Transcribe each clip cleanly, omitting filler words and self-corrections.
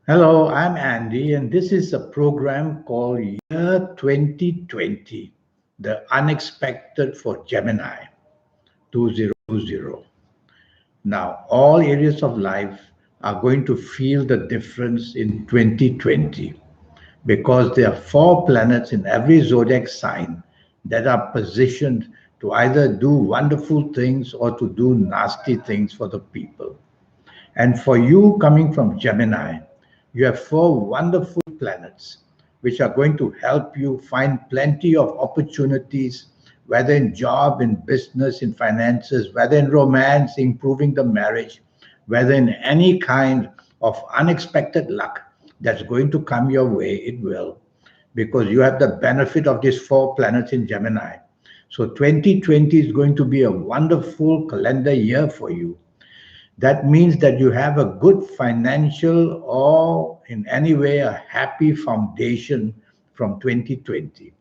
Hello, I'm Andy, and this is a program called Year 2020, The Unexpected for Gemini 2020. Now, all areas of life are going to feel the difference in 2020 because there are four planets in every zodiac sign that are positioned to either do wonderful things or to do nasty things for the people. And for you coming from Gemini, you have four wonderful planets which are going to help you find plenty of opportunities, whether in job, in business, in finances, whether in romance, improving the marriage, whether in any kind of unexpected luck that's going to come your way, it will, because you have the benefit of these four planets in Gemini. So 2020 is going to be a wonderful calendar year for you. That means that you have a good financial or in any way a happy foundation from 2020.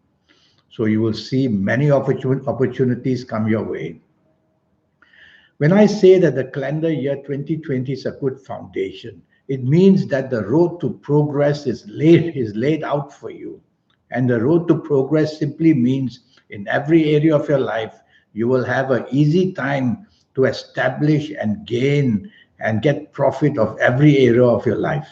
So you will see many opportunities come your way. When I say that the calendar year 2020 is a good foundation, it means that the road to progress is laid out for you. And the road to progress simply means in every area of your life, you will have an easy time to establish and gain and get profit of every area of your life.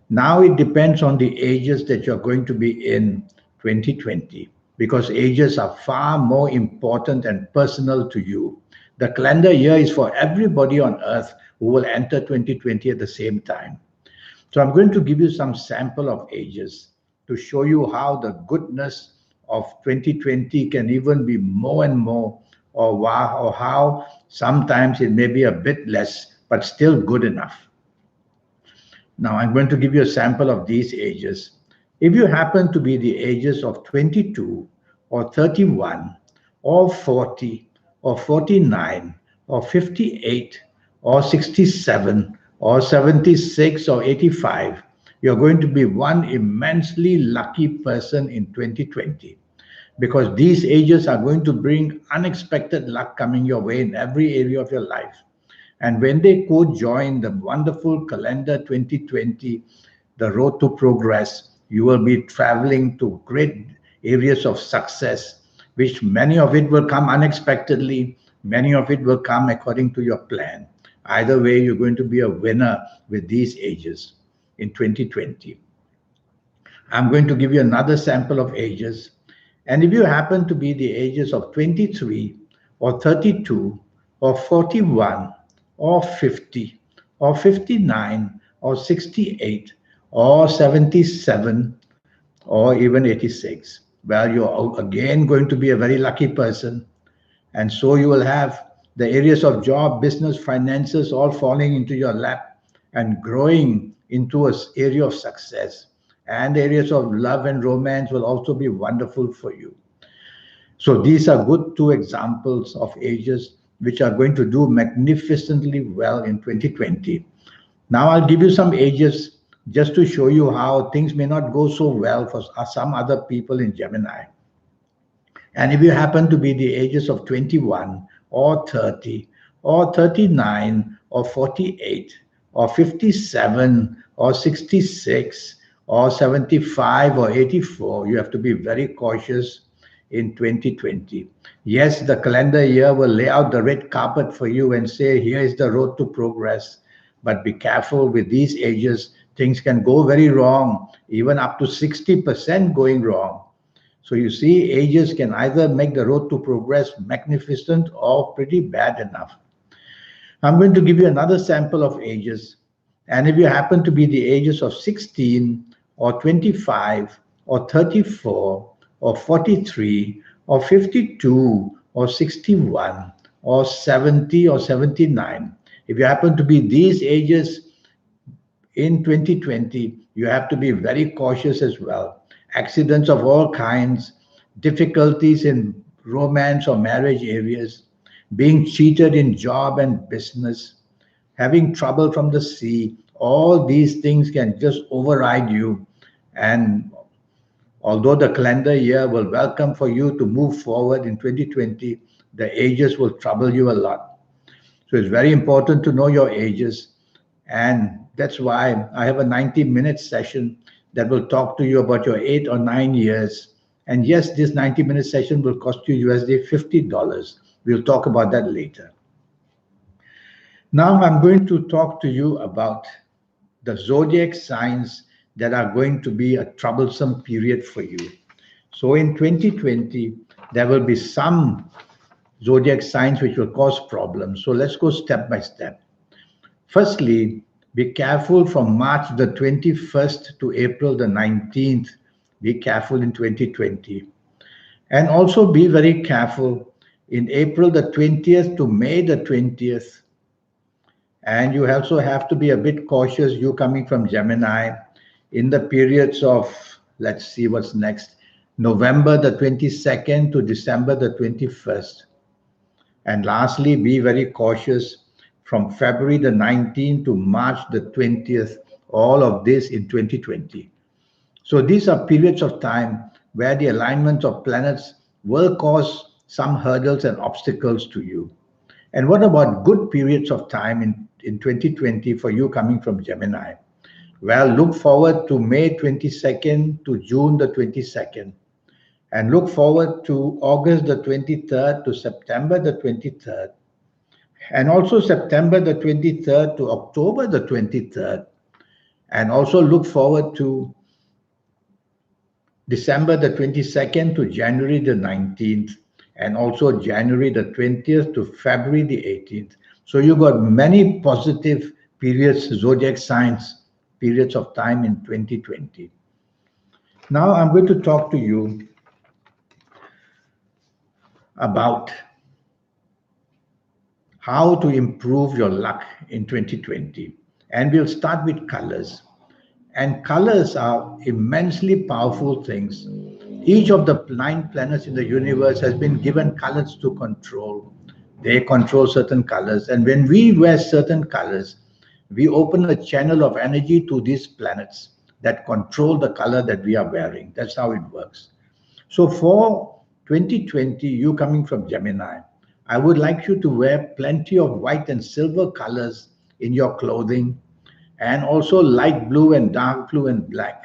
Now it depends on the ages that you're going to be in 2020 because ages are far more important and personal to you. The calendar year is for everybody on earth who will enter 2020 at the same time. So I'm going to give you some sample of ages to show you how the goodness of 2020 can even be more and more, or how sometimes it may be a bit less, but still good enough. Now, I'm going to give you a sample of these ages. If you happen to be the ages of 22 or 31 or 40 or 49 or 58 or 67 or 76 or 85, you're going to be one immensely lucky person in 2020 because these ages are going to bring unexpected luck coming your way in every area of your life. And when they co-join the wonderful calendar 2020, the road to progress, you will be traveling to great areas of success, which many of it will come unexpectedly, many of it will come according to your plan. Either way, you're going to be a winner with these ages in 2020. I'm going to give you another sample of ages. And if you happen to be the ages of 23 or 32 or 41 or 50 or 59 or 68 or 77 or even 86, well, you're again going to be a very lucky person. And so you will have the areas of job, business, finances all falling into your lap and growing into an area of success. And areas of love and romance will also be wonderful for you. So these are good two examples of ages which are going to do magnificently well in 2020. Now I'll give you some ages just to show you how things may not go so well for some other people in Gemini. And if you happen to be the ages of 21 or 30 or 39 or 48 or 57 or 66 or 75 or 84, you have to be very cautious in 2020. Yes, the calendar year will lay out the red carpet for you and say, here is the road to progress. But be careful with these ages, things can go very wrong, even up to 60% going wrong. So you see, ages can either make the road to progress magnificent or pretty bad enough. I'm going to give you another sample of ages. And if you happen to be the ages of 16 or 25 or 34 or 43 or 52 or 61 or 70 or 79, if you happen to be these ages in 2020, you have to be very cautious as well. Accidents of all kinds, difficulties in romance or marriage areas, being cheated in job and business, having trouble from the sea, all these things can just override you. And although the calendar year will welcome for you to move forward in 2020, the ages will trouble you a lot. So it's very important to know your ages. And that's why I have a 90-minute session that will talk to you about your 8 or 9 years. And yes, this 90-minute session will cost you USD $50. We'll talk about that later. Now I'm going to talk to you about the zodiac signs that are going to be a troublesome period for you. So in 2020, there will be some zodiac signs which will cause problems. So let's go step by step. Firstly, be careful from March the 21st to April the 19th. Be careful in 2020. And also be very careful in April the 20th to May the 20th. And you also have to be a bit cautious, you coming from Gemini, in the periods of, let's see what's next, November the 22nd to December the 21st. And lastly, be very cautious from February the 19th to March the 20th, all of this in 2020. So these are periods of time where the alignment of planets will cause some hurdles and obstacles to you. And what about good periods of time in 2020 for you coming from Gemini? Well, look forward to May 22nd to June the 22nd. And look forward to August the 23rd to September the 23rd. And also September the 23rd to October the 23rd. And also look forward to December the 22nd to January the 19th. And also January the 20th to February the 18th. So you got many positive periods, zodiac signs, periods of time in 2020. Now I'm going to talk to you about how to improve your luck in 2020. And we'll start with colors. And colors are immensely powerful things. Each of the 9 planets in the universe has been given colors to control. They control certain colors. And when we wear certain colors, we open a channel of energy to these planets that control the color that we are wearing. That's how it works. So for 2020, you coming from Gemini, I would like you to wear plenty of white and silver colors in your clothing, and also light blue and dark blue and black,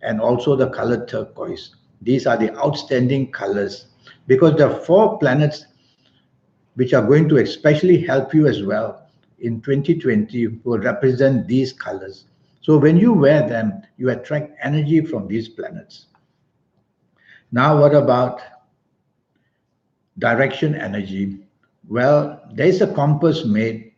and also the color turquoise. These are the outstanding colors because there are 4 planets which are going to especially help you as well in 2020 will represent these colors. So when you wear them, you attract energy from these planets. Now, what about direction energy? Well, there's a compass made,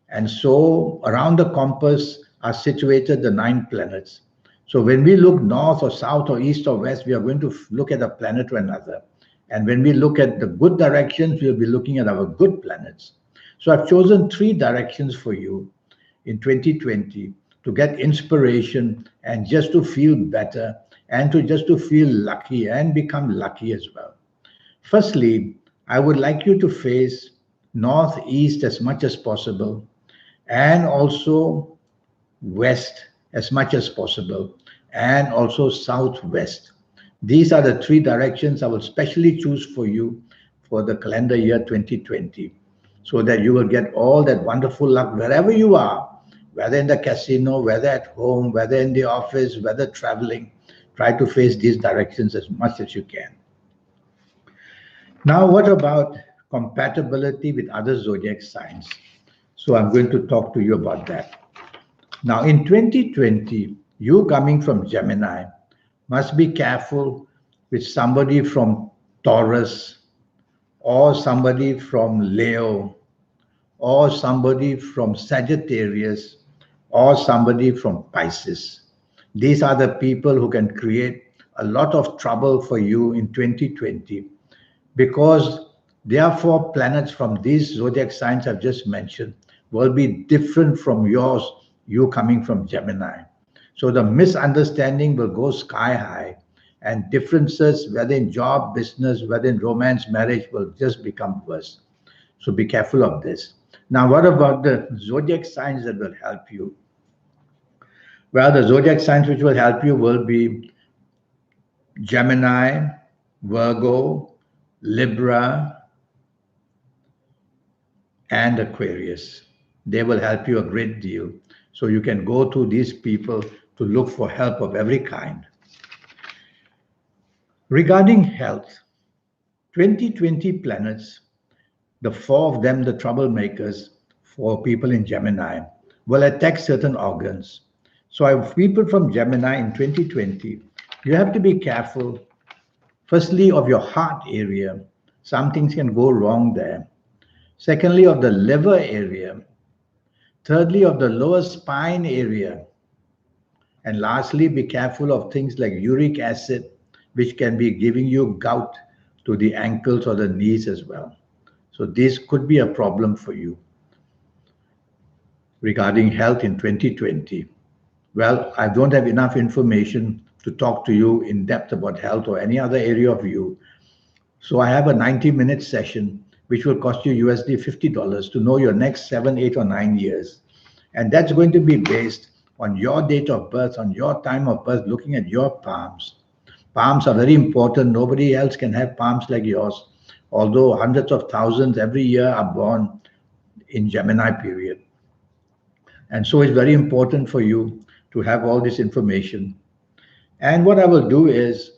and so around the compass are situated the 9 planets. So when we look north or south or east or west, we are going to look at a planet or another. And when we look at the good directions, we'll be looking at our good planets. So I've chosen 3 directions for you in 2020 to get inspiration and just to feel better and just to feel lucky and become lucky as well. Firstly, I would like you to face northeast as much as possible and also west as much as possible and also southwest. These are the 3 directions I will specially choose for you for the calendar year 2020 so that you will get all that wonderful luck wherever you are, whether in the casino, whether at home, whether in the office, whether traveling. Try to face these directions as much as you can. Now, what about compatibility with other zodiac signs? So I'm going to talk to you about that. Now, in 2020, you coming from Gemini must be careful with somebody from Taurus or somebody from Leo or somebody from Sagittarius or somebody from Pisces. These are the people who can create a lot of trouble for you in 2020 because therefore planets from these zodiac signs I've just mentioned will be different from yours, you coming from Gemini. So the misunderstanding will go sky high and differences, whether in job, business, whether in romance, marriage, will just become worse. So be careful of this. Now, what about the zodiac signs that will help you? Well, the zodiac signs which will help you will be Gemini, Virgo, Libra, and Aquarius. They will help you a great deal. So you can go to these people to look for help of every kind. Regarding health, 2020 planets, the four of them, the troublemakers for people in Gemini, will attack certain organs. So I have people from Gemini in 2020. You have to be careful, firstly, of your heart area. Some things can go wrong there. Secondly, of the liver area. Thirdly, of the lower spine area. And lastly, be careful of things like uric acid, which can be giving you gout to the ankles or the knees as well. So this could be a problem for you regarding health in 2020. Well, I don't have enough information to talk to you in depth about health or any other area of you. So I have a 90-minute session, which will cost you USD $50 to know your next 7, 8, or 9 years. And that's going to be based on your date of birth, on your time of birth, looking at your palms. Palms are very important. Nobody else can have palms like yours, although hundreds of thousands every year are born in Gemini period. And so it's very important for you to have all this information. And what I will do is,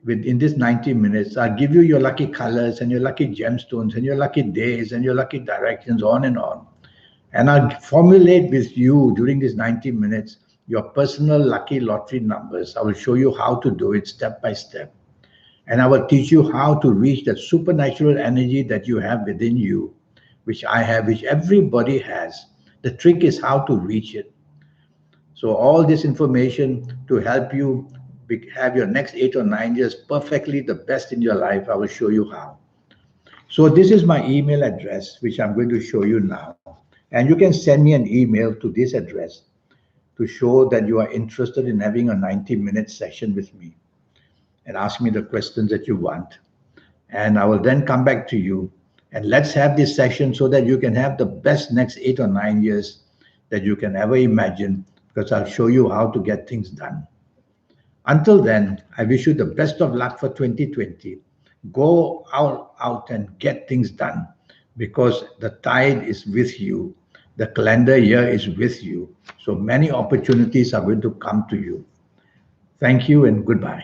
within this 90 minutes, I'll give you your lucky colors and your lucky gemstones and your lucky days and your lucky directions, on and on. And I'll formulate with you during these 90 minutes your personal lucky lottery numbers. I will show you how to do it step by step. And I will teach you how to reach that supernatural energy that you have within you, which I have, which everybody has. The trick is how to reach it. So all this information to help you have your next 8 or 9 years perfectly the best in your life, I will show you how. So this is my email address, which I'm going to show you now. And you can send me an email to this address to show that you are interested in having a 90-minute session with me and ask me the questions that you want. And I will then come back to you and let's have this session so that you can have the best next 8 or 9 years that you can ever imagine, because I'll show you how to get things done. Until then, I wish you the best of luck for 2020. Go out and get things done, because the tide is with you. The calendar year is with you. So many opportunities are going to come to you. Thank you and goodbye.